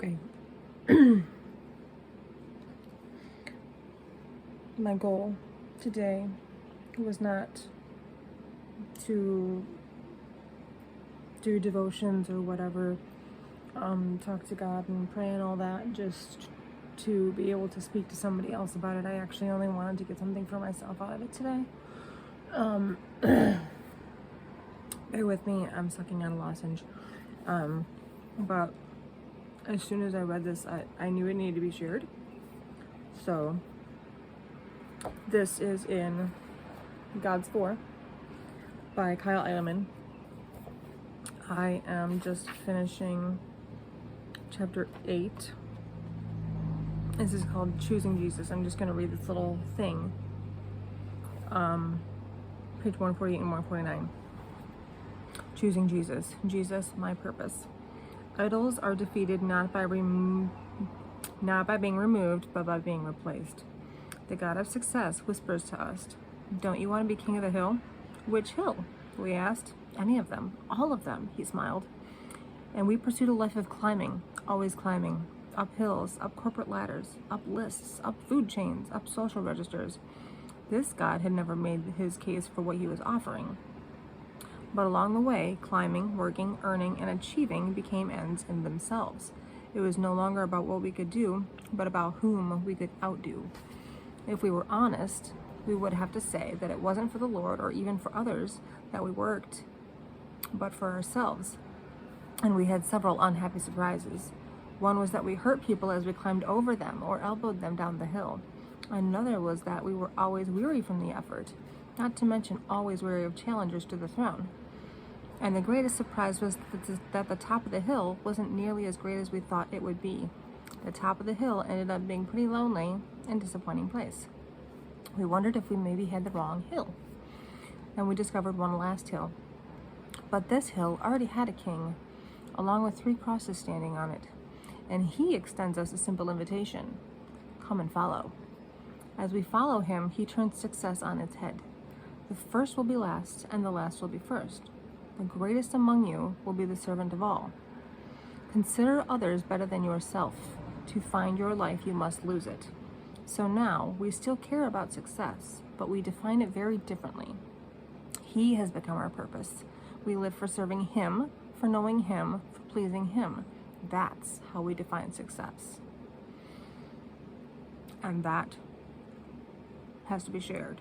Okay. My goal today was not to do devotions or whatever, talk to God and pray and all that, just to be able to speak to somebody else about it. I actually only wanted to get something for myself out of it today. Bear with me, I'm sucking on a lozenge. But as soon as I read this, I knew it needed to be shared. So this is in God's 4 by Kyle Idleman. I am just finishing chapter 8. This is called Choosing Jesus. I'm just going to read this little thing. Page 148 and 149. Choosing Jesus. Jesus, my purpose. Idols are defeated not by being removed, but by being replaced. The God of success whispers to us, "Don't you want to be king of the hill?" "Which hill?" we asked. "Any of them. All of them," he smiled. And we pursued a life of climbing, always climbing. Up hills, up corporate ladders, up lists, up food chains, up social registers. This God had never made his case for what he was offering. But along the way, climbing, working, earning, and achieving became ends in themselves. It was no longer about what we could do, but about whom we could outdo. If we were honest, we would have to say that it wasn't for the Lord or even for others that we worked, but for ourselves. And we had several unhappy surprises. One was that we hurt people as we climbed over them or elbowed them down the hill. Another was that we were always weary from the effort, not to mention always weary of challengers to the throne. And the greatest surprise was that the top of the hill wasn't nearly as great as we thought it would be. The top of the hill ended up being pretty lonely and disappointing place. We wondered if we maybe had the wrong hill. And we discovered one last hill. But this hill already had a king, along with 3 crosses standing on it. And he extends us a simple invitation. Come and follow. As we follow him, he turns success on its head. The first will be last, and the last will be first. The greatest among you will be the servant of all. Consider others better than yourself. To find your life, you must lose it. So now, we still care about success, but we define it very differently. He has become our purpose. We live for serving him, for knowing him, for pleasing him. That's how we define success. And that has to be shared.